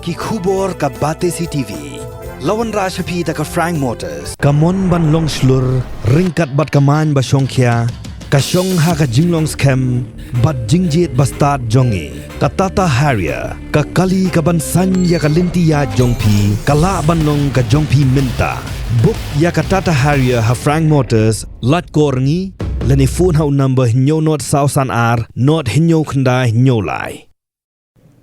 ki khubor ka Batesi TV. Lawan Rashapi da ka Frank Motors. Kamon ban long slur, ringkat bat kaman ba Shongkhia, ka Shong ha ka Jinglong scam, bat Jingjit bastard jongi. Ka Tata Harrier, ka Kali ka ban Sanya ka Lintia Jongpi, ka La ban long ka Jongpi Minta. Book ya ka Tata Harrier ha Frank Motors, lat korngi, lani phone ha number hinyo not sausan ar, not hinyo khandai hinyo lai.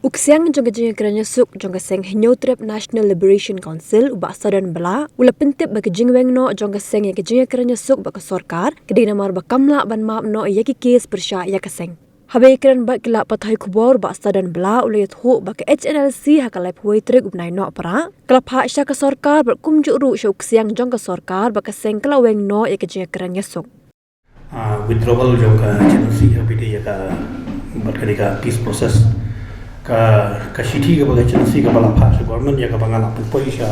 Uksiang jong kejeng kerana suk jong keseng hinyo trip National Liberation Council ubak sadan bela ula pentip bagi jingweng no jong keseng yang kejeng kerana suk bak sorkar kedai namar bakamla ban maap no yaki kes persya ya keseng. Habai keran bak kelak patai kubor bak sadan bela ula yat hu bak HNLC hakalai puai trik ubnai no para kelap hak sya ke sorkar berkumjuk ru sya uksiang jong ke sorkar bak keseng kelaweng no ya kejeng kerana suk. Withdrawal jong ka HNLC habide ya ka bat kadika peace process ka city ka bagai HNLC ka bala phas government ya ka bangala poisha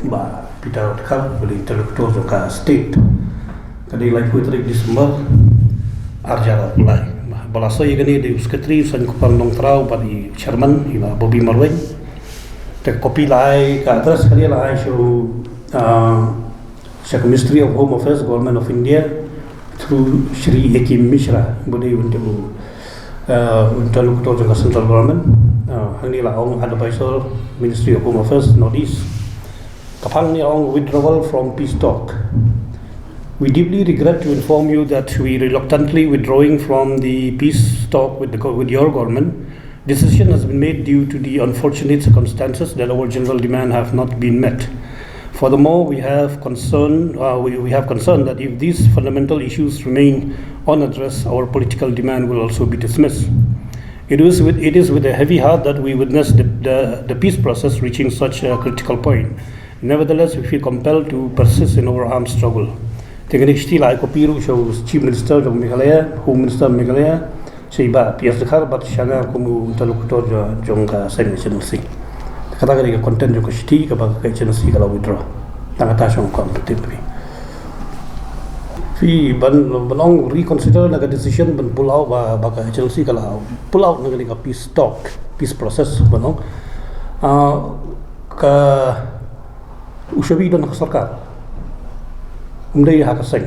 ba pita ka beli terlepas ka state kadai lai putri Disember arjara mulai bala so yegani di sekretari san kupang dong trau bagi chairman iba Bobby Marwin te kopi lai ka address kali lai show Ministry of Home Affairs Government of India through Shri Hakim Mishra bodi untuk interlocutor dengan central government ini lah orang advisor Ministry of Home Affairs Northeast kapang ni orang withdrawal from peace talk. We deeply regret to inform you that we reluctantly withdrawing from the peace talk with your government. Decision has been made due to the unfortunate circumstances that our general demand have not been met. Furthermore, we have concern that if these fundamental issues remain unaddressed, our political demand will also be dismissed. It is with a heavy heart that we witness the peace process reaching such a critical point. Nevertheless, we feel compelled to persist in our armed struggle. Teknik still I kopiru show Chief Minister of Meghalaya, Home Minister of Meghalaya, Seiba Pias Dekhar bat shanga kumu interlocutor jongka HNLC. Katakan dia konten juga city kepada HNLC kalau withdraw tangga tasong kompetitif. Fi banong reconsider naga decision ban pulau baka HNLC kalau pulau naga ni peace talk peace process banong ke ushabi dan sarkar umdai hak seng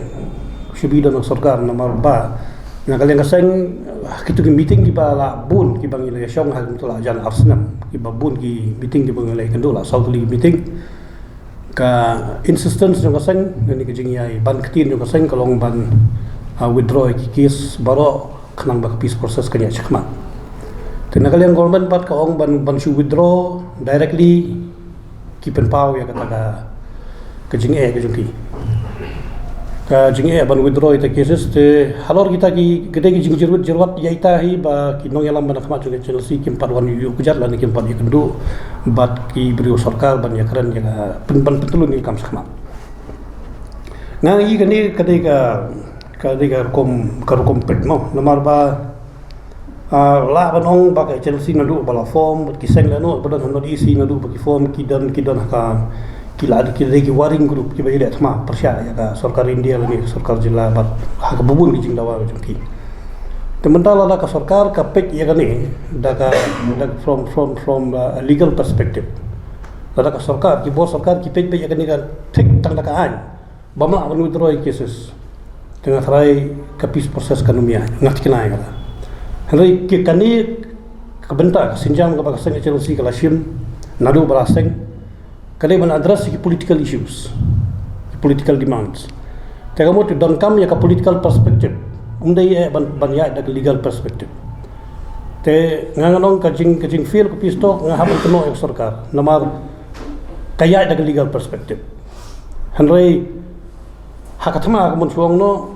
ushabi dan sarkar nomor ba naga yang seng kita ke meeting di bala bun ki bang ile syong hak mutla jan arsenam ki bun ki meeting di bang ile kendola south league meeting ka insistence jong kaseng ni ke jingyai ban ketin jong kaseng kalong ban withdraw ki case baro khnang ba peace process kanya chakma tenaga yang government pat ka ong ban shu withdraw directly ki pen pau ya kata ke jingai ke jongki ka jingai ban withdraw ita cases te halor kita ki gede ki jingjirwat jirwat yaita hi ba ki nong yalam ban khama juga HNLC ki 4 wan yu kujar lan ki 4 ikendu bat ki brio sarkar ban yakran ya pen petulun ni kam sakma ngang i gani kadai ka kom pet mo nomor ba la banong ba ka HNLC nadu bala form ki seng la no badan hanod isi nadu ba ki form ki dan ka kila ada ki waring group ki bayile thma persya ya ka sarkar India ni sarkar jilla bat hak bubun ki jingdawa jongki tementala da ka sarkar ka pek ya gani da from a legal perspective da ka sarkar ki bos sarkar ki pek ya gani kan thik tang da ka an bamla ban withdraw cases tengah try ka peace process kanomia ngat kinai kala hari ki kani ka benta sinjam ka ba seng HNLC kala shim nadu bala seng kadai ban address ki political issues, political demands. Teka mo don't come ya ka political perspective. Undai ban ya da legal perspective. Te nganganong kajing feel ko pisto nga habang tuno yung sarkar. Namar kaya da legal perspective. Hanrei hakatma ko mon suang no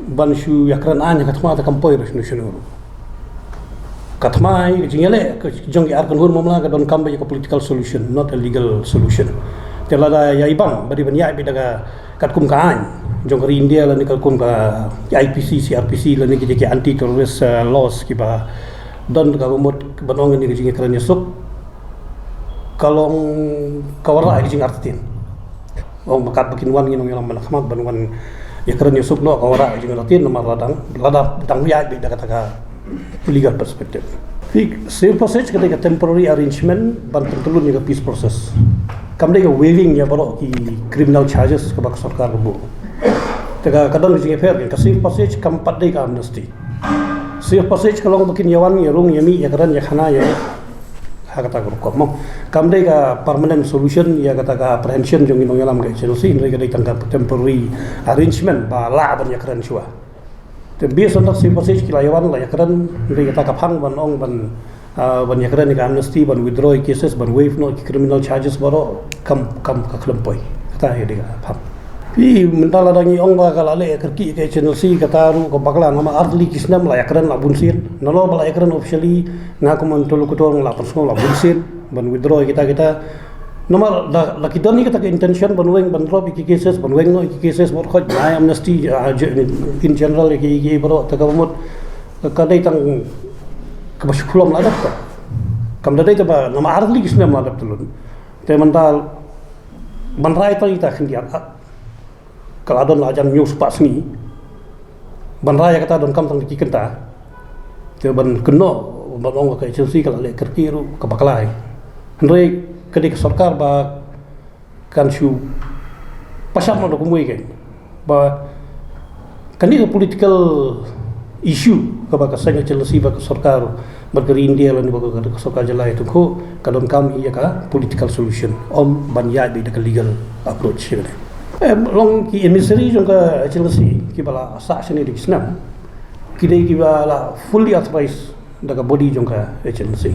ban shu yakran an hakatma ta kampoy res no shunu. Katmai jingale jong ki arkan hun mamla ka don kambe ka political solution not a legal solution telada ya ibang bari ban ya bi daga katkum ka an jong ri India la ni katkum ka IPC CRPC la ni ki anti terrorist laws ki ba don ka gumot banong ni jingi kran yusuk kalong kawara ai jing artin ong makat bakin wan nginong yang mana khmat ban wan ya kran yusuk no kawara ai jing artin nomor ladang dang ya bi daga taka legal perspective. Save passage ketika temporary arrangement ban tertelun juga peace process. Kam dega waiving ya baru ki criminal charges ke bak sarkar bu. Tega kadang jinge fair kan save passage kam pat dega amnesty. Save passage kalau bikin yawan ya rung yami ya karan ya khana ya hakata ko mo. Kam dega permanent solution ya kata ka apprehension jong inong yalam ke Chelsea ndai ka tangkap temporary arrangement ba la ban ya karan chua. Based on that same passage kilayawan la yakran ndai kata kaphang ban ong ban yakran ni amnesty ban withdraw cases ban waive no criminal charges baro kam ka klempoi kata he diga pham pi mentala dangi ong ba kala le kerki ke channel C kata ru ko bakla nama artli kisnam la yakran la bunsin nalo bala yakran officially ngaku mentulu kutor la personal la bunsin ban withdraw kita nomor la kita ni kita ke intention ban weng ban drop iki cases ban weng no iki cases bor khoj na amnesty in general iki baro ta kamut kadai tang kabashulam la dak kam dadai ta ba nama arli kisna ma dak tulun te mental ban rai ta ita khindia kala don la jan news pas ni ban rai kata don kam tang ki kenta te ban keno ban ong ka Chelsea kala le kerkiru ka baklai ndoi ketika sarkar ba kan shu pasal mo ko muigen ba kanila political issue ka ba ka sanga Chelsea ba ka sarkar bergeri India lan ba ka sarkar jala itu ko kadon kam iya ka political solution om banya be the legal approach ne long ki emissary jong ka Chelsea ki bala sa sini di snam ki dei ki bala fully authorized daga body jong ka Chelsea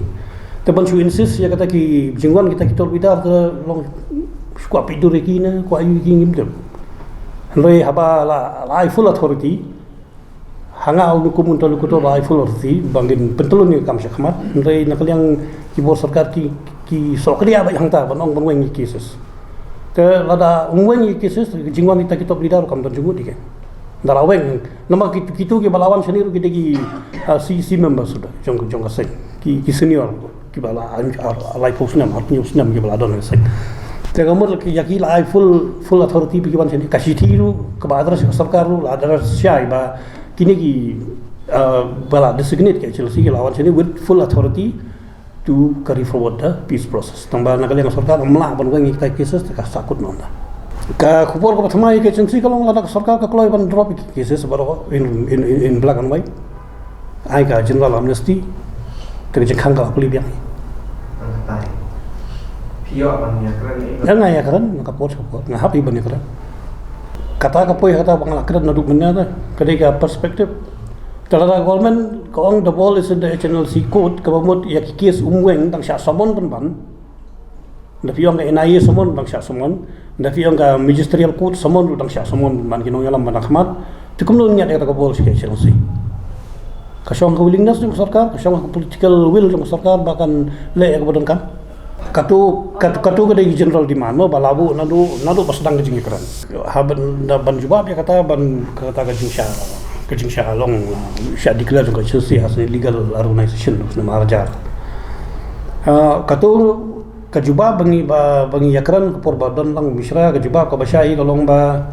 teban su insist ya kata ki jingwan kita bidar ke long squat pidur ki na ko ayu ki ngim dem loi haba la full authority hanga au ku mun tolu ku to la full authority bangin pentulun ni kam syakmat loi nakal yang ki bor sarkar ki sokria ba yang ta banong banweng ki cases te lada umweng ki cases jingwan kita bidar kam tan jungu dik daraweng nama kitu ki balawan senior kita ki CC member sudah jong kaseng ki senior ki bala alai posnam artinya usnam ki bala don sek te gamur ki yaki la full authority ki ban sini kasih tiru ke badar sarkar lu adar syai ba kini ki bala designate ke Chelsea ki lawan sini with full authority to carry forward the peace process tambah nakal yang sarkar melah ban wengi kita cases ka sakut nonda ka khupor ko thamai ke Chelsea kalong la sarkar ka kloi ban drop cases baro in black and white ai ka general amnesty kerja kangkal aku lihat ni. Pio banyak keren ni. Jangan ya keren, kapor kapor. Ngahap iban ya keren. Kata kapoi kata bangla keren naduk benar. Ketika perspektif, kalau government kong the ball is in the HNLC code, kabamut ya kikis umweng tang syak somon penban. Tapi yang ke NIA somon tang syak somon. Tapi yang ke magisterial code somon tang syak somon man kinong yalam man akhmat. Cukup nun niat kata ball sikit HNLC. Kasyong willingness ng sarkar, kasyong political will ng sarkar bahkan le kemudian kan katu kada general di mana balabu nadu pas sedang kejing keran haban ban jubab ya kata kejing sya long sya declare ke Chelsea as legal organization nama arajar katu kejubab bangi yakran ke porbadan lang misra kejubab ke basyai kalong ba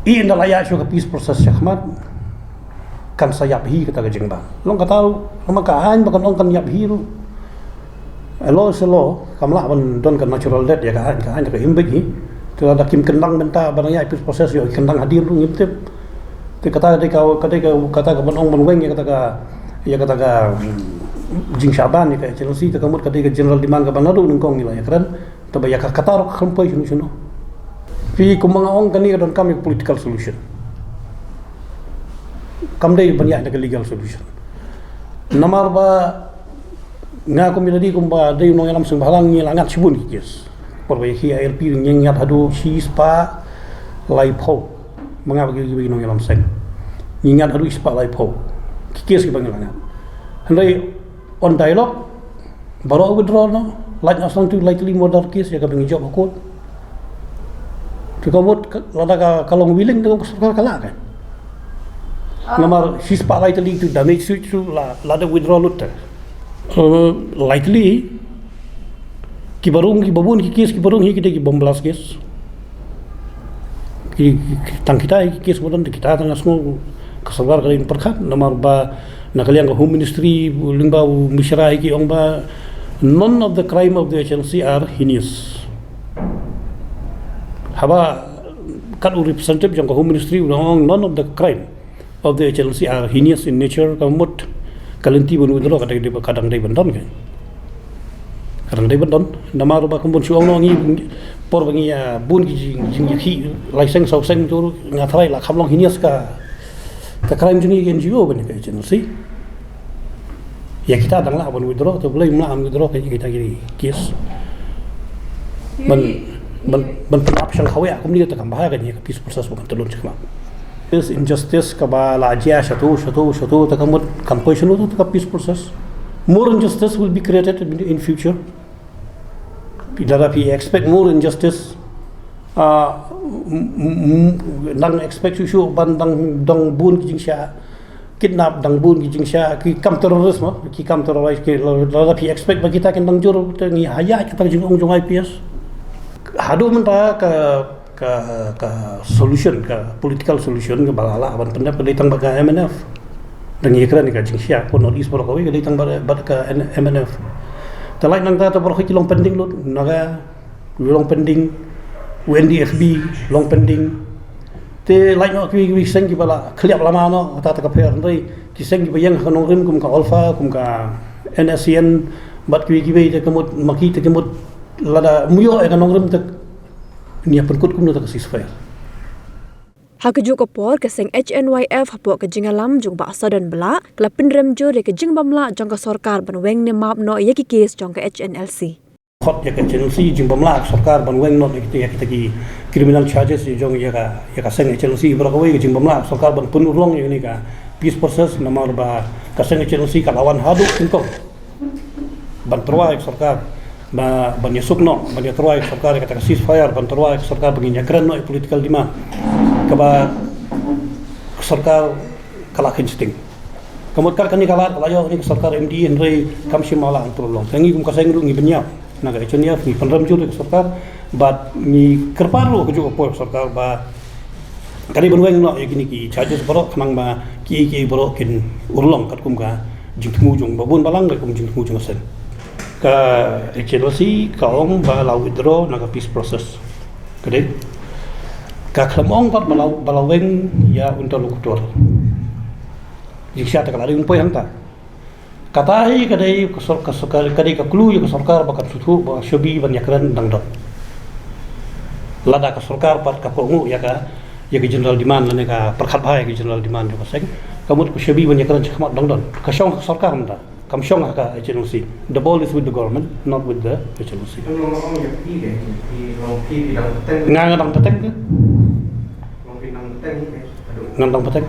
i indalaya syo ke peace process syahmat kan sayap hi kata kejeng ba long kata nama kahan bahkan long kan yap hi ru elo selo kamlah ban don kan natural death ya kahan ke himbek hi tu ada kim kendang benta banaya peace process yo kendang hadir ru ngiptep te kata ka banong ban weng ya kata ka jing Syaban ya ka Chelsea te kamut kata ka general demand ka banadu ningkong nila ya keren te ba ya kata ro khempoi sunu pi kumang kani don kami political solution kamdai banyak ada legal solution. Namar ba ngaku miladi kumba dai no yalam sembahlang ni langat sibun kis. Perbaiki ARP nyengat hadu sispa laipo. Mengapa bagi no yalam seng. Nyengat hadu sispa laipo. Kis ki bangi langat. Handai on dialogue baru withdraw no like asang tu likely modal case ya ka bangi job ko. Tukamut lada kalau willing dengan sarkar kala kan. Namar sispa lightly to damage switch to lada withdraw lutter. Lightly ki babun ki case ki barung hi kita ki bomblas case. Ki tang kita ki case bodan kita tang asmo kesabar kali perkat namar ba nakaliang Home Ministry limbau misrai ki ong ba none of the crime of the HLC are heinous. Haba kat representative jang Home Ministry none of the crime of the HLC are heinous in nature kamut kalenti bun withdraw kadang dai bandon kan. Kadang dai bandon nama ro ba kumpun suang no ngi por bangi bun ki jing ki license sau seng tu ngathai la khamlong heinous ka crime jini NGO ban ka HLC. Ya kita dang lah bun withdraw tu boleh mlah withdraw ka kita kiri kes. Ban penap sang khawe akum ni ta kam bahaya kan ya peace process bukan telun cakap. This injustice ka ba la jia shatu ta kamut compassion tu ta peace process. More injustice will be created in future. Pidara pi expect more injustice. Nang expect su ban dang bun ki jingsha kidnap dang bun ki jingsha ki kam terorisme ki kam terrorize ki la pi expect bagi kita kan dang jur ni haya kita jing ong IPS. Hadu mentah ke solution ke political solution ke balala ban pendapat datang baga MNF dan ikran ni ka jingsha pun North East Borokawi ke datang baga ke MNF. Talai nang ta Borokawi long pending lut naga long pending UNDFB long pending te lai no ki seng ki bala khliap lama no ta ka pher ndai ki seng ki bayang kanong rim kum ka alpha kum ka NSCN bat ki be te kamut maki te kamut lada muyo e kanong rim te ni perkut kum no ta ceasefire. Hakajuk kapor ke seng HNYF hapok ke jingalam jung ba asadan bela kelapin remjo de ke jing bamla jong ka sarkar ban weng ne map no ye ki case jong ka HNLC. Khot ya ka HNLC jing bamla sarkar ban weng no kita ki criminal charges jong ya ka seng HNLC Borokawi ke jing bamla sarkar ban pun urlong ye ni ka peace process namar ba ka seng HNLC ka lawan hadu tingkong ban terwai sarkar ba ban yesuk no ban terwai sarkar ka ceasefire ban terwai sarkar bagi nyakran no political demand kaba sarkar kala kinsting kamut kar kani kala layo ni sarkar MD Henry kamsi mala antulong tangi kum kaseng ngi benyap naga echenia ni panram jur sarkar bat ni kerparu ko jo por sarkar ba kari benweng no yegini ki charges boro khnang ba ki boro kin urlong kat kum ka jingtmu jung babun balang kum jingtmu jung sen ka HLC ka ong ba la withdraw naga peace process kade ka klamong bat balaweng ya interlokutor jiksa ta kalari umpoi hangta katai kadai kadai ka klu ya sarkar bakat sutu ba shobi ban yakran dangdot lada ka sarkar pat ka kongu ya ka general demand lane ka perkhat bhai ka general demand ka seng kamut ku shobi ban yakran chakmat dangdot ka shong sarkar manda kam shong ka HLC. The ball is with the government, not with the HLC. Ngang dang peteng ke? Ngang dang peteng.